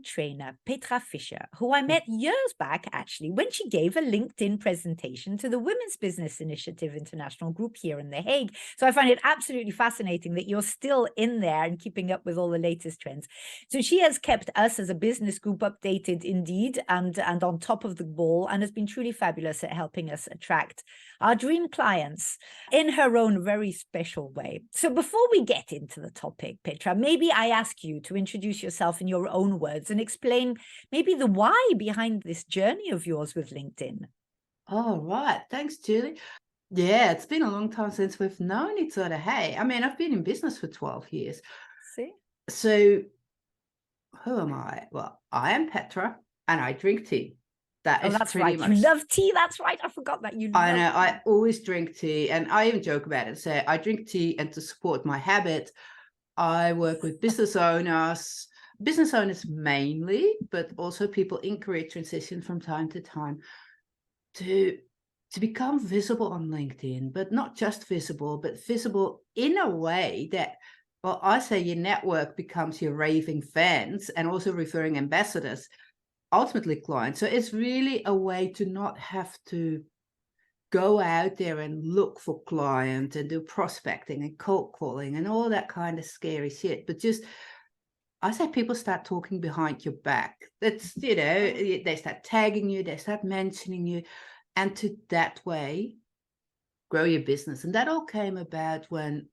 trainer, Petra Fisher, who I met years back, actually, when she gave a LinkedIn presentation to the Women's Business Initiative International Group here in The Hague. So I find it absolutely fascinating that you're still in there and keeping up with all the latest trends. So she has kept us as a business group updated indeed, and on top of the ball, and has been truly fabulous at helping us attract our dream clients in her own very special way. So before we get into the topic, Petra, maybe I ask you to introduce yourself in your own words and explain maybe the why behind this journey of yours with LinkedIn. All right. Thanks, Julie. Yeah, it's been a long time since we've known each other. Hey, I mean, I've been in business for 12 years. See? So who am I? Well, I am Petra and I drink tea. That Oh, is that's pretty right. You much. love tea. That's right. I forgot that you I love know, tea. I always drink tea and I even joke about it. Say I drink tea and to support my habit, I work with business owners mainly, but also people in career transition from time to time to become visible on LinkedIn, but not just visible, but visible in a way that, well, I say your network becomes your raving fans and also referring ambassadors, ultimately clients. So it's really a way to not have to go out there and look for clients and do prospecting and cold calling and all that kind of scary shit, but just I say people start talking behind your back. That's, they start tagging you, they start mentioning you, and to that way grow your business. And that all came about when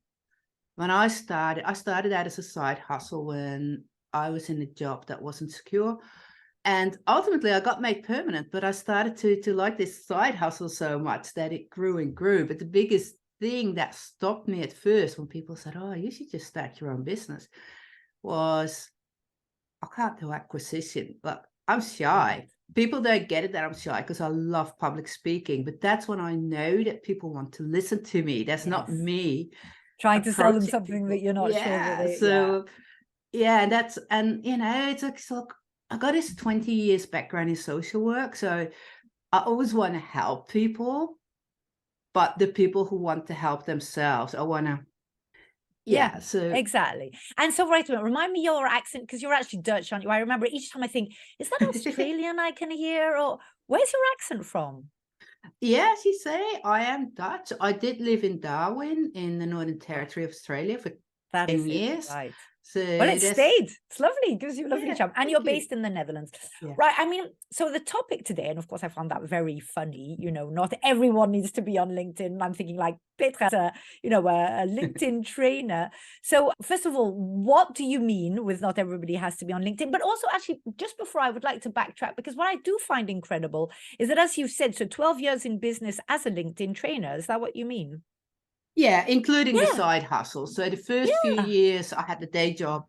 I started out as a side hustle when I was in a job that wasn't secure. And ultimately I got made permanent, but I started to like this side hustle so much that it grew and grew. But the biggest thing that stopped me at first when people said, oh, you should just start your own business, was I can't do acquisition. Like, I'm shy. Right. People don't get it that I'm shy because I love public speaking, but that's when I know that people want to listen to me. That's not Yes. me Trying to sell them approaching something that people. you're not sure that Yeah. they, yeah. So yeah, and it's like I got this 20 years background in social work. So I always want to help people, but the people who want to help themselves, I want to, Yeah, yeah. So exactly. And so, right, remind me your accent, because you're actually Dutch, aren't you? I remember each time I think, is that Australian I can hear? Or where's your accent from? yes, you say I am Dutch. I did live in Darwin in the Northern Territory of Australia for That 10 is it, years. right. So Well, it that's, stayed. It's lovely. It gives you a lovely yeah, charm. And you're thank you. based in the Netherlands. Yeah. Right. I mean, so the topic today, and of course, I found that very funny. Not everyone needs to be on LinkedIn. I'm thinking like Petra's a LinkedIn trainer. So first of all, what do you mean with not everybody has to be on LinkedIn? But also, actually, just before I would like to backtrack, because what I do find incredible is that, as you said, so 12 years in business as a LinkedIn trainer, is that what you mean? Yeah, including the Yeah. side hustle. So the first few Yeah. years I had the day job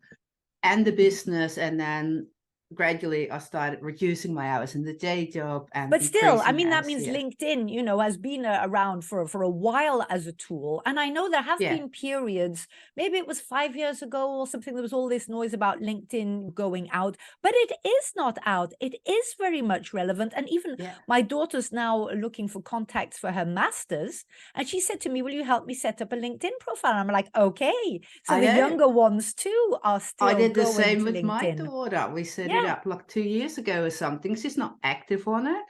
and the business, and then gradually I started reducing my hours in the day job and But still, I increasing mean, that hours means here. LinkedIn, has been around for a while as a tool. And I know there have Yeah. been periods, maybe it was 5 years ago or something, there was all this noise about LinkedIn going out, but it is not out. It is very much relevant. And even Yeah. my daughter's now looking for contacts for her master's. And she said to me, will you help me set up a LinkedIn profile? And I'm like, okay. So I the know. younger ones too are I still did the going same to with my LinkedIn. daughter. We set it Yeah. up like 2 years ago or something. She's not active on it,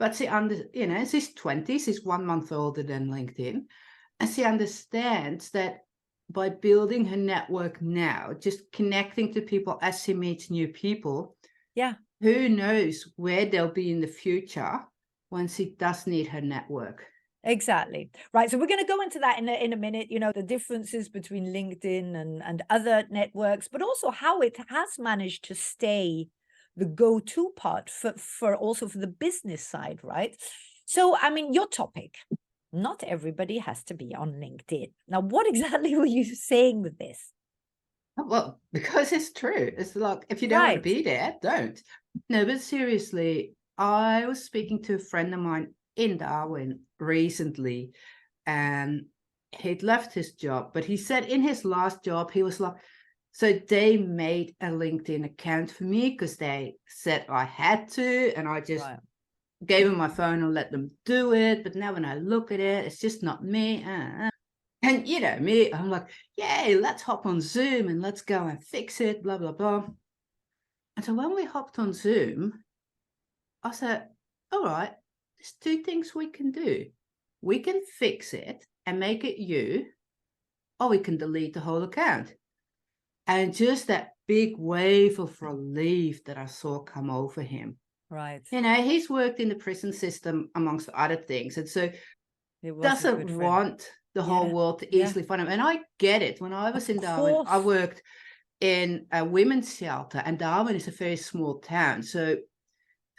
but she's 20. She's 1 month older than LinkedIn. And she understands that by building her network now, just connecting to people as she meets new people, Yeah. who knows where they'll be in the future when she does need her network. Exactly. Right. So we're going to go into that in a minute, the differences between LinkedIn and other networks, but also how it has managed to stay the go-to part for also for the business side, right? So, I mean, your topic, not everybody has to be on LinkedIn. Now, what exactly were you saying with this? Well, because it's true. It's like, if you don't want to Right. be there, don't. No, but seriously, I was speaking to a friend of mine in Darwin recently, and he'd left his job, but he said in his last job, he was like, so they made a LinkedIn account for me because they said I had to, and I just Right. gave him my phone and let them do it. But now when I look at it, it's just not me. And me, I'm like, yay, let's hop on Zoom and let's go and fix it, blah, blah, blah. And so when we hopped on Zoom, I said, all right, there's two things we can do. We can fix it and make it you, or we can delete the whole account. And just that big wave of relief that I saw come over him. Right. You know, he's worked in the prison system amongst other things. And so It wasn't doesn't good for him. want the whole Yeah, world to yeah. easily find him. And I get it. When I was Of in Darwin, I course. worked in a women's shelter, and Darwin is a very small town. So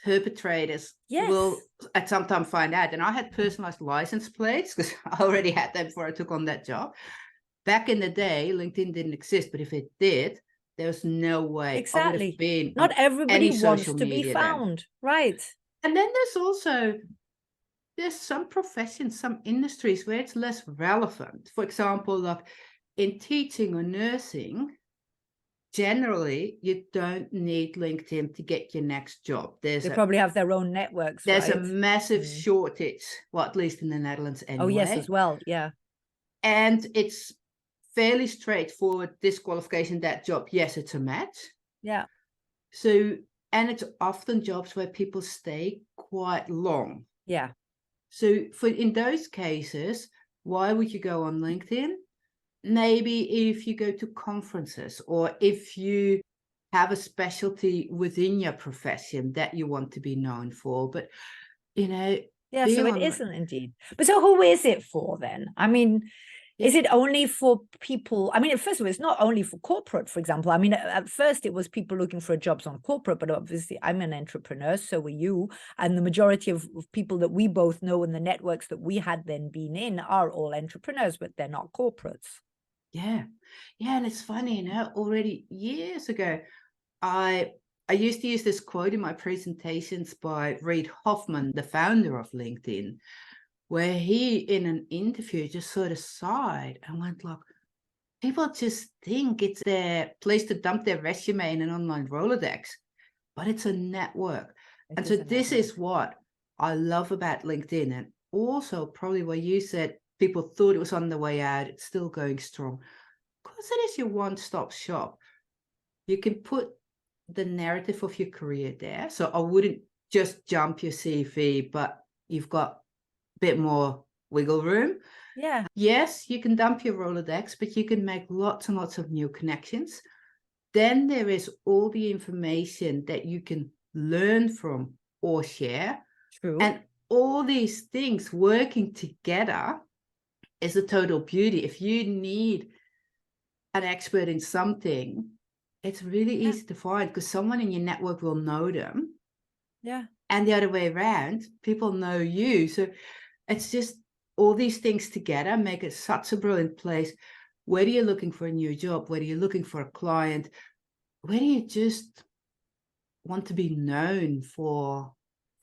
perpetrators Yes. will at some time find out. And I had personalized license plates because I already had them before I took on that job. Back in the day, LinkedIn didn't exist, but if it did, there was no way I would have Exactly. been Not on everybody any wants social to be media then. found. Right. And then there's some professions, some industries where it's less relevant. For example, like in teaching or nursing, generally you don't need LinkedIn to get your next job. They probably have their own networks, there's right? a massive shortage, well, at least in the Netherlands anyway. Oh, yes, as well. Yeah. And it's fairly straightforward disqualification, that job. Yes, it's a match. Yeah. So, and it's often jobs where people stay quite long. Yeah. So in those cases, why would you go on LinkedIn? Maybe if you go to conferences, or if you have a specialty within your profession that you want to be known for. But, you know, yeah, so it isn't indeed. But so who is it for then? I mean, is it only for people? I mean, first of all, it's not only for corporate, for example. I mean, at first it was people looking for jobs on corporate, but obviously I'm an entrepreneur, so were you. And the majority of people that we both know in the networks that we had then been in are all entrepreneurs, but they're not corporates. Yeah. Yeah. And it's funny, you know, already years ago, I used to use this quote in my presentations by Reid Hoffman, the founder of LinkedIn, where he, in an interview, just sort of sighed and went like, people just think it's their place to dump their resume in an online Rolodex, but it's a network. And so this is what I love about LinkedIn. And also probably what you said, people thought it was on the way out, it's still going strong. Because it is your one-stop shop. You can put the narrative of your career there. So I wouldn't just jump your CV, but you've got a bit more wiggle room. Yeah. Yes, you can dump your Rolodex, but you can make lots and lots of new connections. Then there is all the information that you can learn from or share. True. And all these things working together is the total beauty. If you need an expert in something, it's really easy to find because someone in your network will know them. Yeah. And the other way around, people know you. So it's just all these things together make it such a brilliant place. Whether you're looking for a new job, whether you're looking for a client, whether you just want to be known for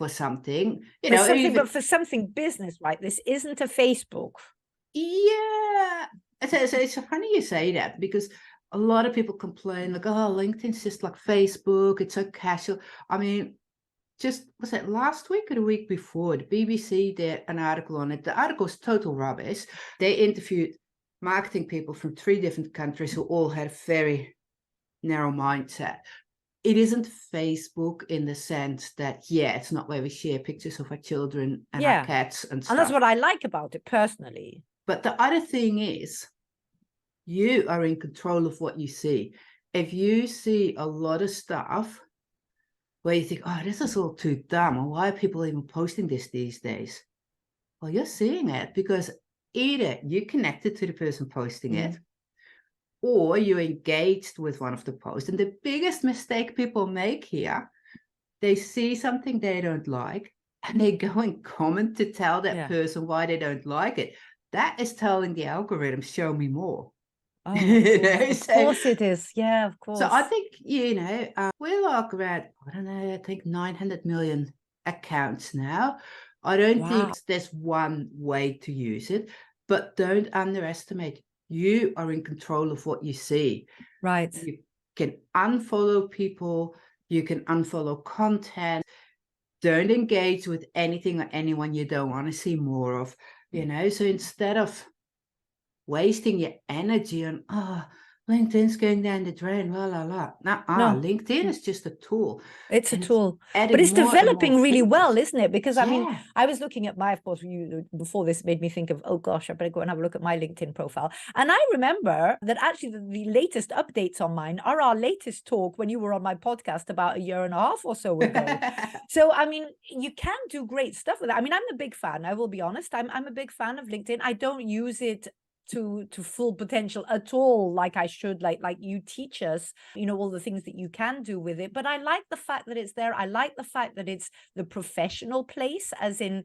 something, you know, something, but for something business, right? This isn't a Facebook. Yeah. So it's funny you say that, because a lot of people complain like, oh, LinkedIn's just like Facebook, it's so casual. I mean, just was it last week or the week before, the BBC did an article on it. The article is total rubbish. They interviewed marketing people from 3 different countries who all had a very narrow mindset. It isn't Facebook in the sense that, yeah, it's not where we share pictures of our children and our cats and stuff. And that's what I like about it personally. But the other thing is, you are in control of what you see. If you see a lot of stuff where you think, oh, this is all too dumb, or why are people even posting this these days? Well, you're seeing it because either you connected to the person posting it, or you engaged with one of the posts. And the biggest mistake people make here, they see something they don't like and they go and comment to tell that person why they don't like it. That is telling the algorithm, show me more. Oh, of course it is. Yeah, of course. So I think, you know, we're like around, I don't know, I think 900 million accounts now. I don't think there's one way to use it, but don't underestimate. You are in control of what you see. Right. You can unfollow people. You can unfollow content. Don't engage with anything or anyone you don't want to see more of, you know. So instead of wasting your energy on, oh, LinkedIn's going down the drain, la la la. No. LinkedIn is just a tool, It's a and it's tool, but adding it's more and more developing really well, features. isn't it? Because I mean, Yeah. I was looking at of course, before this made me think of, oh gosh, I better go and have a look at my LinkedIn profile. And I remember that actually the latest updates on mine are our latest talk when you were on my podcast about a year and a half or so ago. So, I mean, you can do great stuff with that. I mean, I'm a big fan. I will be honest. I'm a big fan of LinkedIn. I don't use it to full potential at all, like I should, like you teach us, all the things that you can do with it. But I like the fact that it's there. I like the fact that it's the professional place, as in,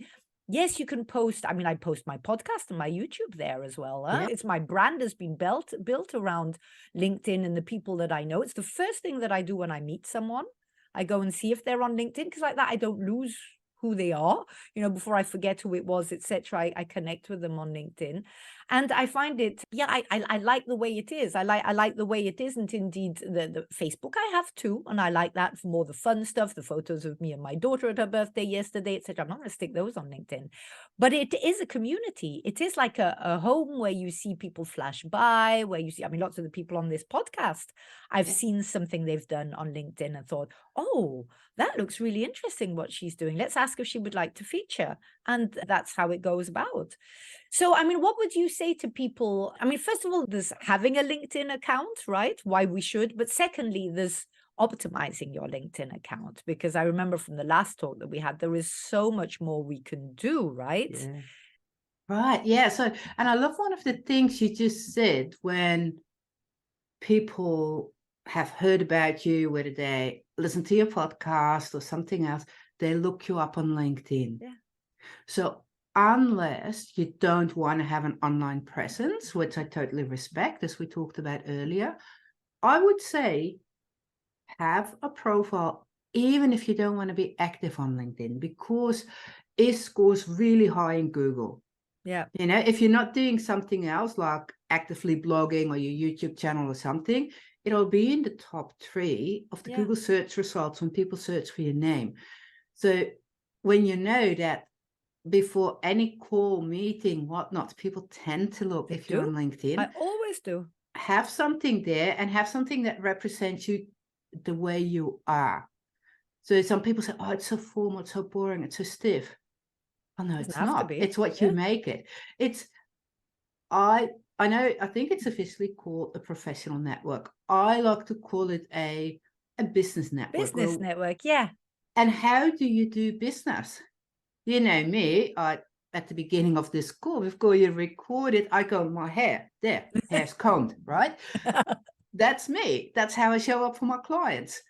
yes, you can post. I mean, I post my podcast and my YouTube there as well. Yeah. It's my brand has been built around LinkedIn and the people that I know. It's the first thing that I do when I meet someone. I go and see if they're on LinkedIn, because like that, I don't lose who they are, before I forget who it was, etc. I connect with them on LinkedIn. And I find it, I like the way it is. I like the way it isn't indeed the Facebook I have too. And I like that for more the fun stuff, the photos of me and my daughter at her birthday yesterday, etc. I'm not going to stick those on LinkedIn. But it is a community. It is like a home where you see people flash by, where you see, I mean, lots of the people on this podcast, I've seen something they've done on LinkedIn and thought, oh, that looks really interesting what she's doing. Let's ask if she would like to feature. And that's how it goes about. So, I mean, what would you say to people? I mean, first of all, there's having a LinkedIn account, right? Why we should. But secondly, there's optimizing your LinkedIn account, because I remember from the last talk that we had, there is so much more we can do, right? Yeah. Right. Yeah. So, and I love one of the things you just said, when people have heard about you, whether they listen to your podcast or something else, they look you up on LinkedIn. Yeah. So unless you don't want to have an online presence, which I totally respect, as we talked about earlier, I would say have a profile, even if you don't want to be active on LinkedIn, because it scores really high in Google. Yeah. If you're not doing something else like actively blogging or your YouTube channel or something, it'll be in the top 3 of the Google search results when people search for your name. So when you know that before any call, meeting, whatnot, people tend to look, if you're on LinkedIn, I always do. have something there, and have something that represents you the way you are. So some people say, oh, it's so formal, it's so boring, it's so stiff. Oh, no, Doesn't it's have to not. be. It's what you make it. I know, I think it's officially called a professional network. I like to call it a business network. Business network, yeah. And how do you do business? You know me, at the beginning of this call, before you record it, I comb my hair. There, hair's combed, right? That's me. That's how I show up for my clients.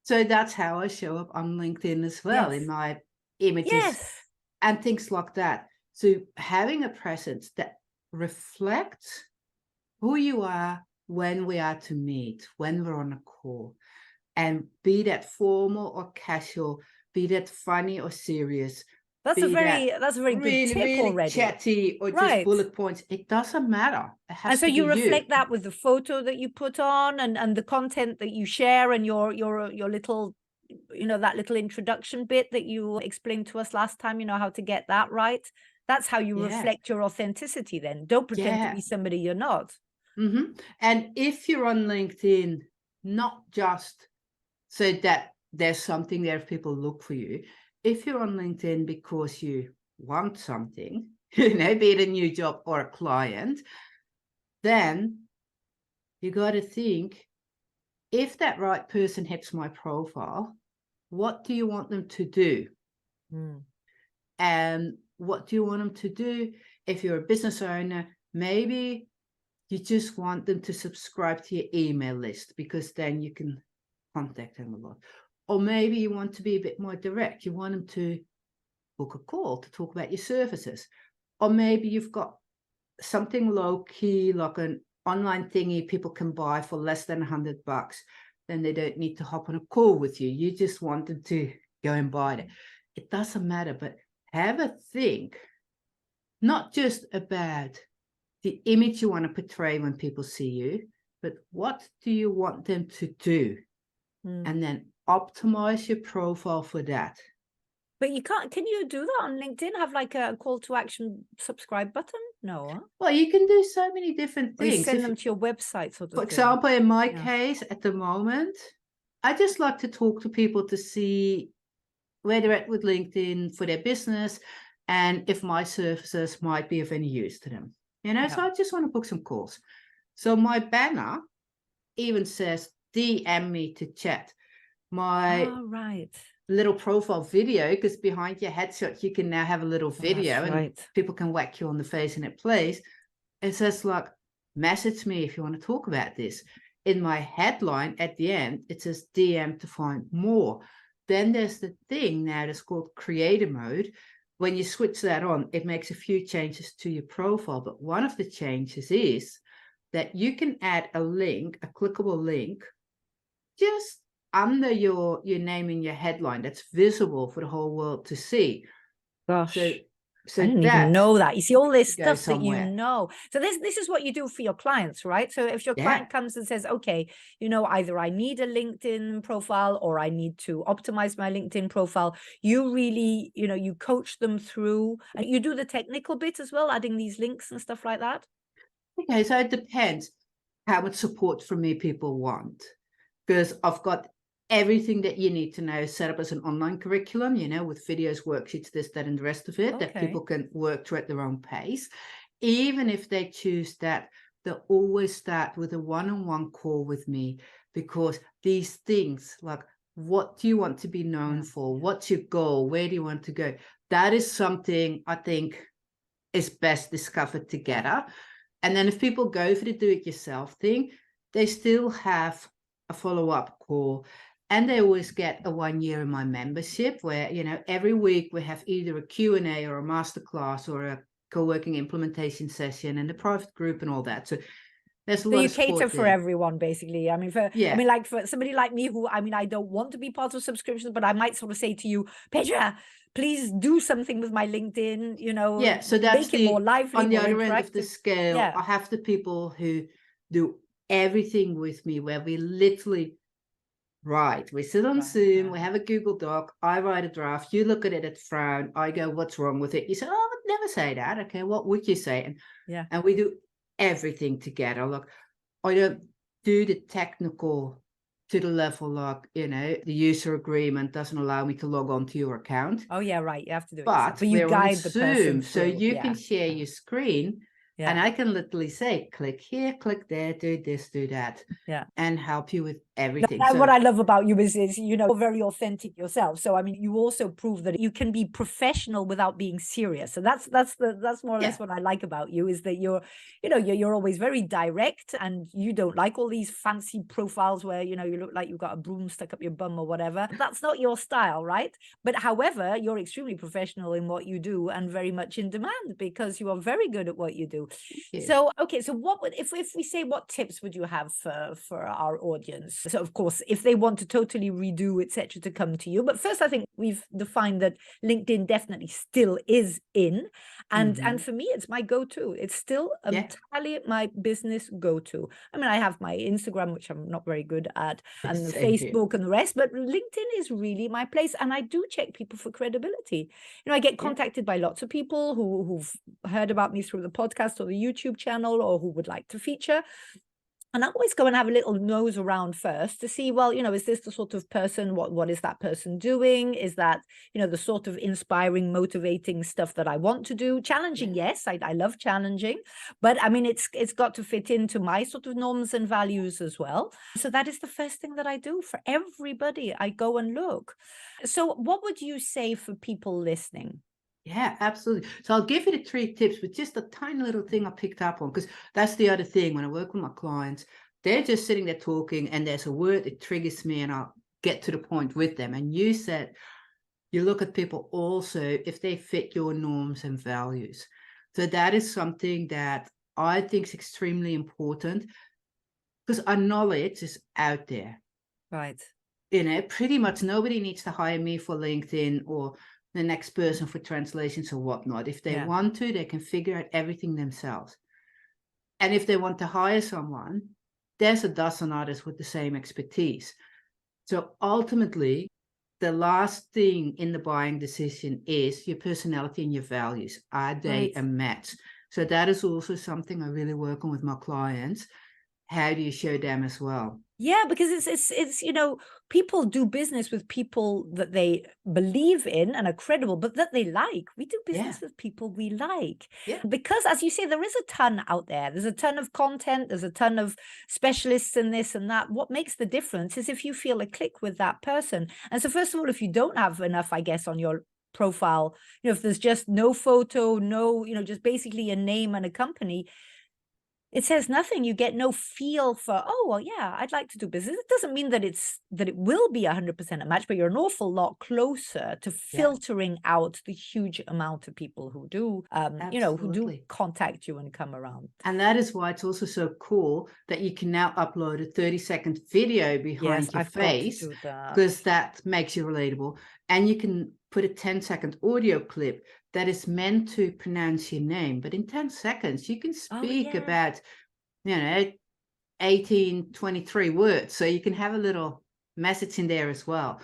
So that's how I show up on LinkedIn as well, in my images and things like that. So having a presence that reflects who you are when we are to meet, when we're on a call, and be that formal or casual, be that funny or serious, That's a be that very good really, tip really already. chatty, or just Right. bullet points. It doesn't matter. It has And so to be you reflect you. that with the photo that you put on, and the content that you share, and your little, that little introduction bit that you explained to us last time, how to get that right. That's how you Yeah. reflect your authenticity then. Don't pretend to Yeah. be somebody you're not. And if you're on LinkedIn, not just so that there's something there if people look for you. If you're on LinkedIn because you want something, be it a new job or a client, then you got to think, if that right person hits my profile, what do you want them to do? And what do you want them to do? If you're a business owner, maybe you just want them to subscribe to your email list, because then you can contact them a lot. Or maybe you want to be a bit more direct. You want them to book a call to talk about your services. Or maybe you've got something low key, like an online thingy people can buy for less than $100. Then they don't need to hop on a call with you. You just want them to go and buy it. It doesn't matter, but have a think, not just about the image you want to portray when people see you, but what do you want them to do? And then optimize your profile for that. But can you do that on LinkedIn? Have like a call to action subscribe button? No. Huh? Well, you can do so many different Or you things. send them to your website sort of For thing. example, in my Yeah. case, at the moment, I just like to talk to people to see where they're at with LinkedIn for their business and if my services might be of any use to them. Yeah. So I just want to book some calls. So my banner even says DM me to chat. My Right. little profile video, because behind your headshot, you can now have a little video and right. people can whack you on the face and it plays. It says like, message me if you want to talk about this. In my headline at the end, it says DM to find more. Then there's the thing now that's called creator mode. When you switch that on, it makes a few changes to your profile. But one of the changes is that you can add a link, a clickable link, just under your name in your headline that's visible for the whole world to see. Gosh. So I didn't that even know that. You see all this go stuff that you somewhere. know. So this is what you do for your clients, right? So if your Yeah. client comes and says, okay, either I need a LinkedIn profile or I need to optimize my LinkedIn profile, you really, you coach them through, and you do the technical bit as well, adding these links and stuff like that. Okay, so it depends how much support from me people want, because I've got everything that you need to know set up as an online curriculum, with videos, worksheets, this, that, and the rest of it, that people can work through at their own pace. Even if they choose that, they'll always start with a one-on-one call with me, because these things like, what do you want to be known for? What's your goal? Where do you want to go? That is something I think is best discovered together. And then if people go for the do-it-yourself thing, they still have a follow-up call. And they always get a 1 year in my membership where, every week we have either a Q&A or a masterclass or a co-working implementation session and a private group and all that. So there's a lot you of support cater for there. everyone, basically. I mean, like for somebody like me who, I don't want to be part of subscriptions, but I might sort of say to you, Petra, please do something with my LinkedIn, Yeah, so that's make it more lively, on the more other end of the interactive. scale. Yeah. I have the people who do everything with me, where we literally we sit on Zoom, we have a Google Doc, I write a draft, you look at it, frown, I go, what's wrong with it? You say, oh, I would never say that. Okay, what would you say? And we do everything together. Look, I don't do the technical to the level like, the user agreement doesn't allow me to log on to your account. Oh yeah, right. You have to do it But yourself. But you we're on guide the person Zoom, so through. you can share your screen, and Yeah. I can literally say, click here, click there, do this, do that, and help you with everything. And what I love about you is you're very authentic yourself. So I mean, you also prove that you can be professional without being serious. So that's more or less what I like about you, is that you're always very direct, and you don't like all these fancy profiles where you look like you've got a broom stuck up your bum or whatever. That's not your style, right? But however, you're extremely professional in what you do and very much in demand, because you are very good at what you do. So okay, so what would, if we say, what tips would you have for our audience? So of course, if they want to totally redo, etc., to come to you. But first, I think we've defined that LinkedIn definitely still is in, and for me, it's my go-to. It's still entirely my business go-to. I mean, I have my Instagram, which I'm not very good at, and the Facebook and the rest, but LinkedIn is really my place. And I do check people for credibility. I get contacted by lots of people who've heard about me through the podcast or the YouTube channel, or who would like to feature. And I always go and have a little nose around first to see, well, is this the sort of person, what is that person doing? Is that, the sort of inspiring, motivating stuff that I want to do? Challenging, yes, I love challenging, but I mean, it's got to fit into my sort of norms and values as well. So that is the first thing that I do for everybody. I go and look. So what would you say for people listening? Yeah, absolutely. So I'll give you the 3 tips with just a tiny little thing I picked up on, because that's the other thing. When I work with my clients, they're just sitting there talking and there's a word that triggers me and I'll get to the point with them. And you said, you look at people also if they fit your norms and values. So that is something that I think is extremely important, because our knowledge is out there. Right. Pretty much nobody needs to hire me for LinkedIn or the next person for translations or whatnot. If they want to, they can figure out everything themselves. And if they want to hire someone, there's a dozen others with the same expertise. So ultimately, the last thing in the buying decision is your personality and your values. Are they a match? So that is also something I really work on with my clients. How do you show them as well? Yeah, because it's people do business with people that they believe in and are credible, but that they like. We do business with people we like. Yeah. Because, as you say, there is a ton out there. There's a ton of content. There's a ton of specialists in this and that. What makes the difference is if you feel a click with that person. And so, first of all, if you don't have enough, I guess, on your profile, if there's just no photo, no, just basically a name and a company, it says nothing. You get no feel for, oh, well, yeah, I'd like to do business. It doesn't mean that it will be 100% a match, but you're an awful lot closer to filtering out the huge amount of people who do, who do contact you and come around. And that is why it's also so cool that you can now upload a 30-second video behind your face, because that makes you relatable. And you can put a 10-second audio clip that is meant to pronounce your name, but in 10 seconds you can speak about 1823 words, so you can have a little message in there as well.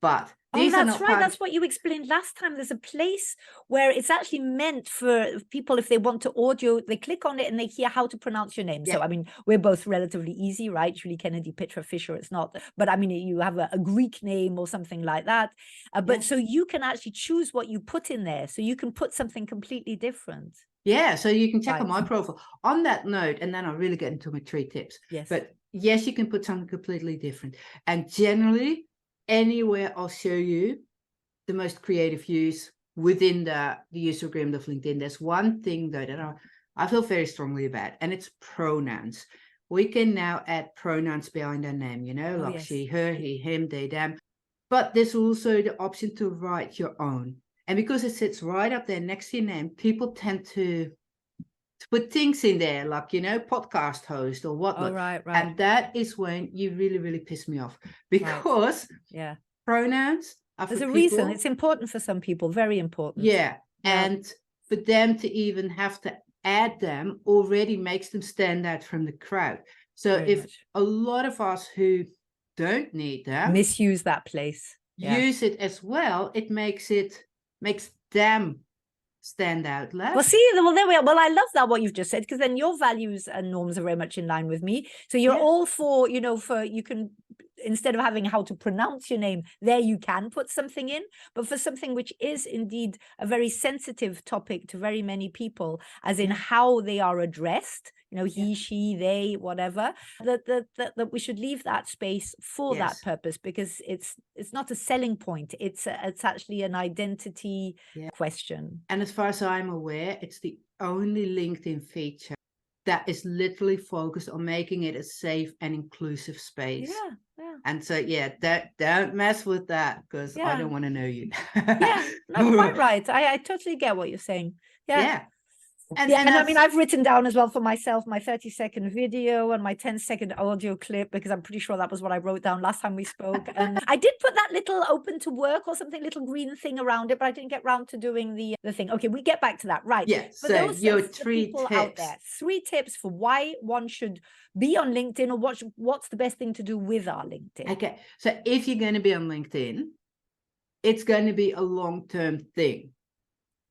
But that's right. That's what you explained last time. There's a place where it's actually meant for people, if they want to audio, they click on it and they hear how to pronounce your name. So, I mean, we're both relatively easy, right? Julie Kennedy, Petra Fisher, it's not. But I mean, you have a Greek name or something like that. But so you can actually choose what you put in there. So you can put something completely different. Yeah, so you can check on my profile. On that note, and then I'll really get into my 3 tips. Yes. But yes, you can put something completely different. And generally, anywhere I'll show you the most creative use within the user agreement of LinkedIn. There's one thing though that I feel very strongly about, and it's pronouns. We can now add pronouns behind our name, like she, her, he, him, they, them. But there's also the option to write your own. And because it sits right up there next to your name, people tend to put things in there, like, podcast host or whatnot. Oh, right. And that is when you really, really piss me off, because pronouns are there's for a people. reason. It's important for some people, very important. Yeah. And for them to even have to add them already makes them stand out from the crowd. So if a lot of us who don't need them misuse that place, use it as well, it makes them stand out less. Well, see, well, there we are. Well, I love that, what you've just said, because then your values and norms are very much in line with me. So you're all for, you can, instead of having how to pronounce your name, there you can put something in. But for something which is indeed a very sensitive topic to very many people, as in how they are addressed, he, she, they, whatever, that we should leave that space for that purpose, because it's not a selling point. It's actually an identity question. And as far as I'm aware, it's the only LinkedIn feature that is literally focused on making it a safe and inclusive space. And so, don't mess with that, because I don't want to know you. No, quite right. I totally get what you're saying. And I mean, I've written down as well for myself my 30-second video and my 10-second audio clip, because I'm pretty sure that was what I wrote down last time we spoke. And I did put that little open to work or something, little green thing around it, but I didn't get round to doing the thing. Okay, we get back to that. Right. Yeah. For so those your for 3 people tips. out there, 3 tips for why one should be on LinkedIn, or what's the best thing to do with our LinkedIn. Okay. So if you're going to be on LinkedIn, it's going to be a long-term thing.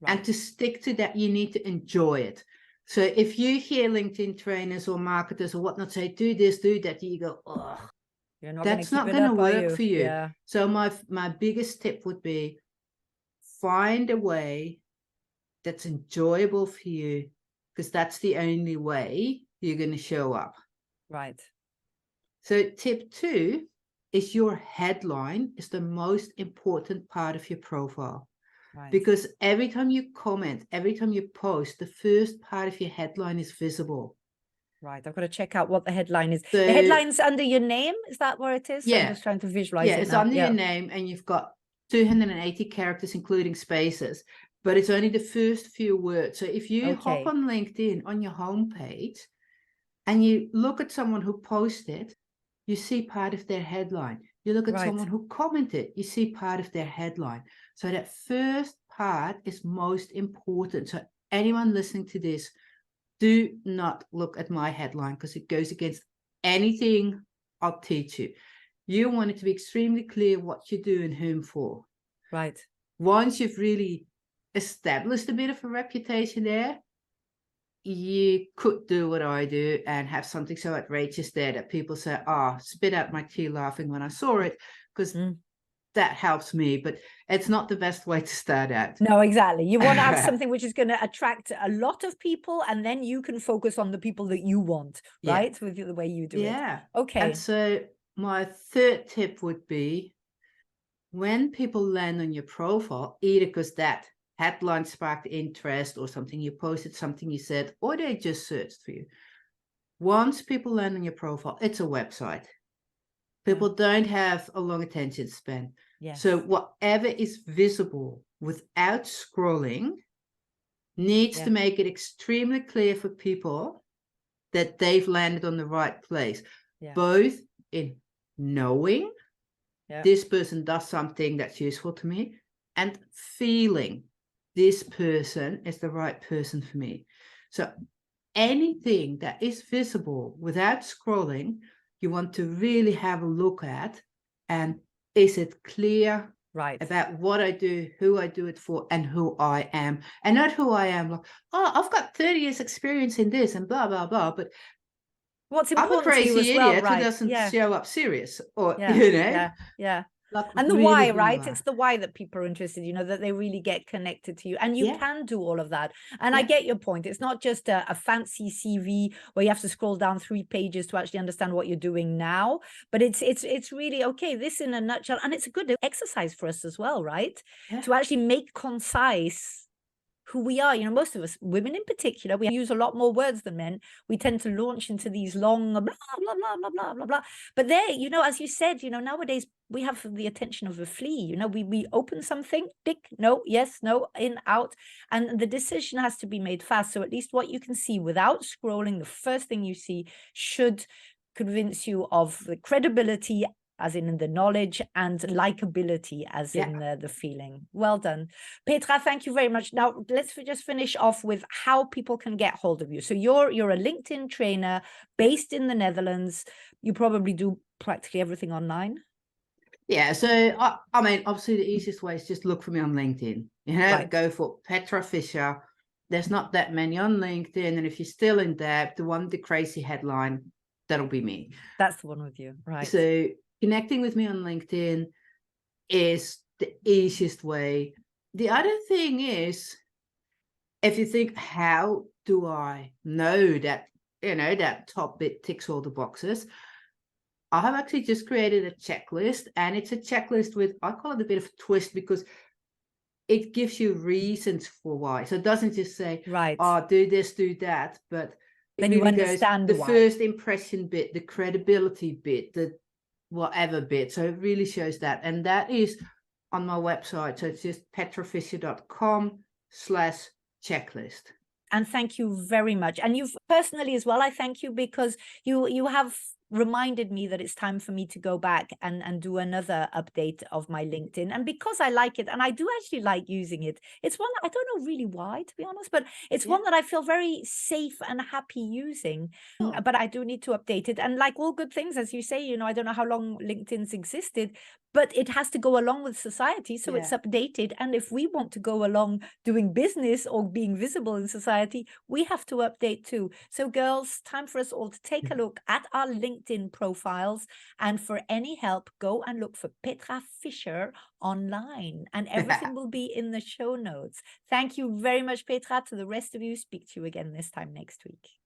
And to stick to that, you need to enjoy it. So if you hear LinkedIn trainers or marketers or whatnot say, do this, do that, you go, oh, that's not going to work for you. So my biggest tip would be, find a way that's enjoyable for you, because that's the only way you're going to show up. Right. So tip 2 is your headline is the most important part of your profile. Because every time you comment, every time you post, the first part of your headline is visible. Right. I've got to check out what the headline is. So, the headline's under your name. Is that where it is? Yeah. I'm just trying to visualize it. Yeah, it's under your name, and you've got 280 characters, including spaces, but it's only the first few words. So if you hop on LinkedIn on your homepage and you look at someone who posted, you see part of their headline. You look at someone who commented, you see part of their headline. So that first part is most important. So anyone listening to this, do not look at my headline, because it goes against anything I'll teach you. You want it to be extremely clear what you do and whom for. Right. Once you've really established a bit of a reputation there, you could do what I do and have something so outrageous there that people say, "Ah, spit out my tea laughing when I saw it," because that helps me, but it's not the best way to start out. No, exactly. You want to have something which is going to attract a lot of people, and then you can focus on the people that you want, Yeah. right? With the way you do it. Yeah. Okay. And so my third tip would be, when people land on your profile, either because that headline sparked interest or something you posted, something you said, or they just searched for you. Once people land on your profile, it's a website. People don't have a long attention span. Yes. So whatever is visible without scrolling needs to make it extremely clear for people that they've landed on the right place, both in knowing this person does something that's useful to me and feeling this person is the right person for me. So anything that is visible without scrolling, you want to really have a look at, and is it clear about what I do, who I do it for, and who I am, and not who I am like, oh, I've got 30 years experience in this and blah blah blah, but what's I'm a important to you crazy as well, idiot who right? doesn't show up serious, or Yeah. like And the really why, who you right? are. It's the why that people are interested, that they really get connected to you, and you can do all of that. And I Yeah. get your point. It's not just a fancy CV where you have to scroll down 3 pages to actually understand what you're doing now, but it's really, okay, this in a nutshell. And it's a good exercise for us as well, right? Yeah. To actually make concise who we are. Most of us, women in particular, we use a lot more words than men. We tend to launch into these long blah, blah, blah, blah, blah, blah, blah. But there, as you said, nowadays we have the attention of a flea. We open something, tick, no, yes, no, in, out. And the decision has to be made fast. So at least what you can see without scrolling, the first thing you see should convince you of the credibility, as in the knowledge, and likability, as in the feeling. Well done. Petra, thank you very much. Now, let's just finish off with how people can get hold of you. So you're a LinkedIn trainer based in the Netherlands. You probably do practically everything online. Yeah, so I mean, obviously the easiest way is just look for me on LinkedIn. Go for Petra Fisher. There's not that many on LinkedIn, and if you're still in debt, the one with the crazy headline, that'll be me. That's the one with you, right? So connecting with me on LinkedIn is the easiest way. The other thing is, if you think, how do I know that, that top bit ticks all the boxes? I have actually just created a checklist, and it's a checklist with, I call it a bit of a twist, because it gives you reasons for why. So it doesn't just say, oh, do this, do that, but it then really you understand goes, the why. first impression bit, the credibility bit, the whatever bit. So it really shows that. And that is on my website. So it's just petrafisher.com/checklist. And thank you very much. And you've personally as well, I thank you, because you have reminded me that it's time for me to go back and do another update of my LinkedIn. And because I like it, and I do actually like using it, it's one that I don't know really why, to be honest, but it's one that I feel very safe and happy using. But I do need to update it. And like all good things, as you say, I don't know how long LinkedIn's existed, but it has to go along with society. So it's updated. And if we want to go along doing business or being visible in society, we have to update too. So girls, time for us all to take a look at our LinkedIn profiles. And for any help, go and look for Petra Fisher online, and everything will be in the show notes. Thank you very much, Petra. To the rest of you, speak to you again this time next week.